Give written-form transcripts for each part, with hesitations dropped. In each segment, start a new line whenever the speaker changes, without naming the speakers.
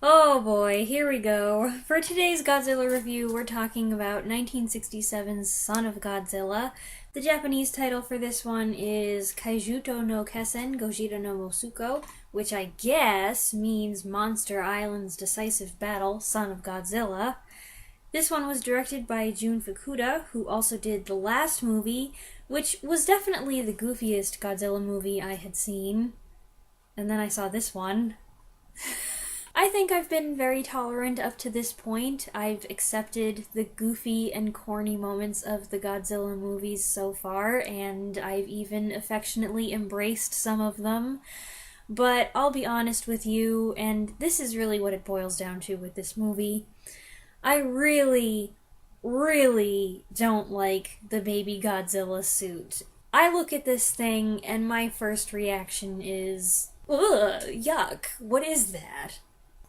Oh boy, here we go. For today's Godzilla review, we're talking about 1967's Son of Godzilla. The Japanese title for this one is Kaijuto no Kessen Gojira no Mosuko, which I guess means Monster Island's Decisive Battle, Son of Godzilla. This one was directed by Jun Fukuda, who also did the last movie, which was definitely the goofiest Godzilla movie I had seen. And then I saw this one. I think I've been very tolerant up to this point. I've accepted the goofy and corny moments of the Godzilla movies so far, and I've even affectionately embraced some of them. But I'll be honest with you, and this is really what it boils down to with this movie. I really don't like the baby Godzilla suit. I look at this thing, and my first reaction is, ugh, yuck, what is that?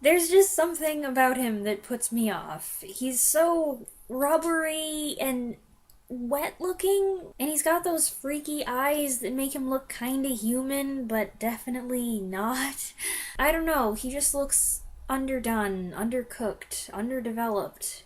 There's just something about him that puts me off. He's so rubbery and wet looking, and he's got those freaky eyes that make him look kinda human, but definitely not. I don't know, he just looks underdone, undercooked, underdeveloped.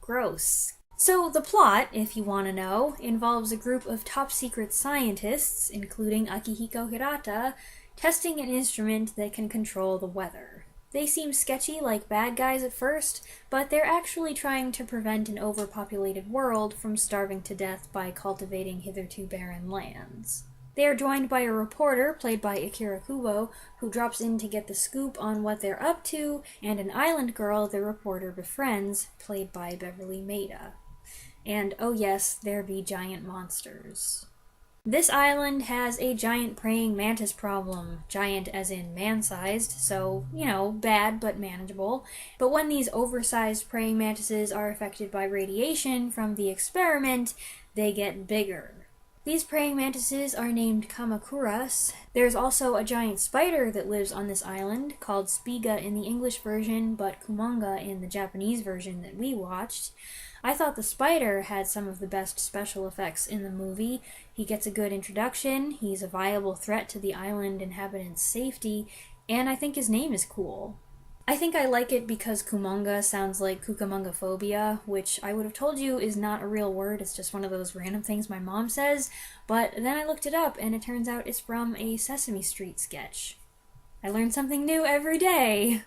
Gross. So the plot, if you want to know, involves a group of top-secret scientists, including Akihiko Hirata, testing an instrument that can control the weather. They seem sketchy like bad guys at first, but they're actually trying to prevent an overpopulated world from starving to death by cultivating hitherto barren lands. They are joined by a reporter, played by Akira Kubo, who drops in to get the scoop on what they're up to, and an island girl the reporter befriends, played by Beverly Maida. And oh yes, there be giant monsters. This island has a giant praying mantis problem. Giant as in man-sized, so, bad but manageable. But when these oversized praying mantises are affected by radiation from the experiment, they get bigger. These praying mantises are named Kamakuras. There's also a giant spider that lives on this island, called Spiga in the English version, but Kumanga in the Japanese version that we watched. I thought the spider had some of the best special effects in the movie. He gets a good introduction, he's a viable threat to the island inhabitants' safety, and I think his name is cool. I think I like it because Kumanga sounds like Cucamongaphobia, which I would have told you is not a real word, it's just one of those random things my mom says, but then I looked it up and it turns out it's from a Sesame Street sketch. I learn something new every day!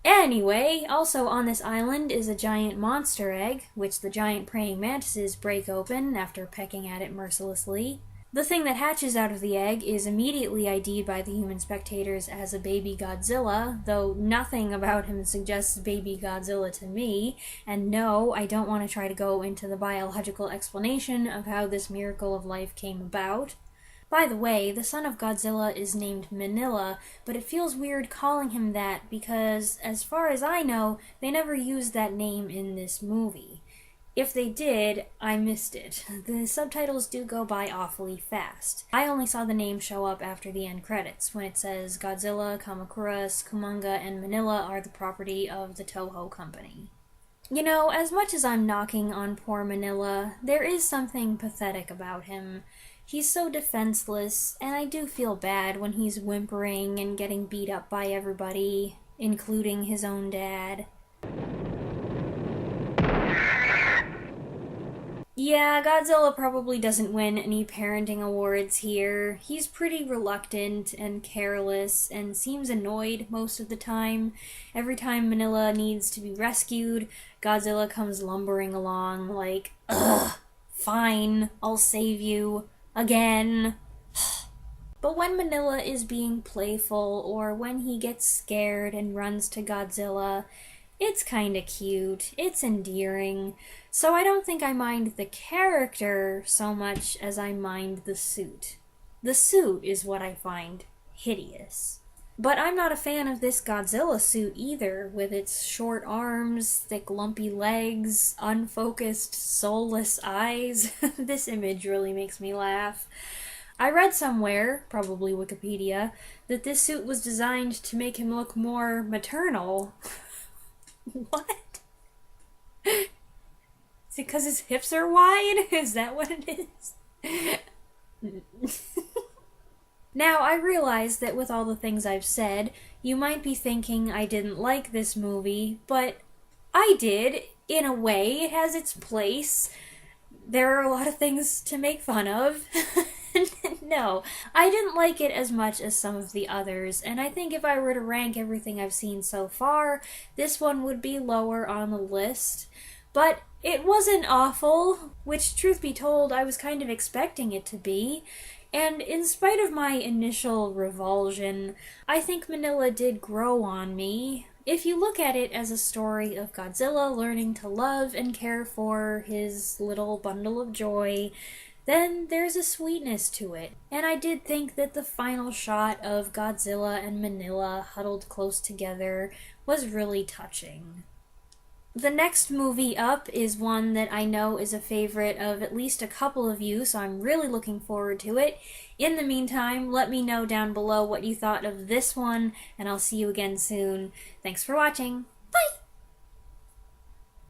Anyway, also on this island is a giant monster egg, which the giant praying mantises break open after pecking at it mercilessly. The thing that hatches out of the egg is immediately ID'd by the human spectators as a baby Godzilla, though nothing about him suggests baby Godzilla to me, and no, I don't want to try to go into the biological explanation of how this miracle of life came about. By the way, the son of Godzilla is named Manila, but it feels weird calling him that because, as far as I know, they never used that name in this movie. If they did, I missed it. The subtitles do go by awfully fast. I only saw the name show up after the end credits, when it says Godzilla, Kamakuras, Kumanga, and Manila are the property of the Toho Company. As much as I'm knocking on poor Manila, there is something pathetic about him. He's so defenseless, and I do feel bad when he's whimpering and getting beat up by everybody, including his own dad. Yeah, Godzilla probably doesn't win any parenting awards here. He's pretty reluctant and careless and seems annoyed most of the time. Every time Manila needs to be rescued, Godzilla comes lumbering along like, ugh, fine, I'll save you. Again. But when Manila is being playful or when he gets scared and runs to Godzilla, it's kinda cute, it's endearing, so I don't think I mind the character so much as I mind the suit. The suit is what I find hideous. But I'm not a fan of this Godzilla suit either, with its short arms, thick lumpy legs, unfocused, soulless eyes. This image really makes me laugh. I read somewhere, probably Wikipedia, that this suit was designed to make him look more maternal. What? Is it because his hips are wide? Is that what it is? Now, I realize that with all the things I've said, You might be thinking I didn't like this movie, but I did. In a way, it has its place. There are a lot of things to make fun of. No, I didn't like it as much as some of the others, and I think if I were to rank everything I've seen so far, this one would be lower on the list. But it wasn't awful, which, truth be told, I was kind of expecting it to be. And in spite of my initial revulsion, I think Manila did grow on me. If you look at it as a story of Godzilla learning to love and care for his little bundle of joy, then there's a sweetness to it. And I did think that the final shot of Godzilla and Manila huddled close together was really touching. The next movie up is one that I know is a favorite of at least a couple of you, so I'm really looking forward to it. In the meantime, let me know down below what you thought of this one, and I'll see you again soon. Thanks for watching!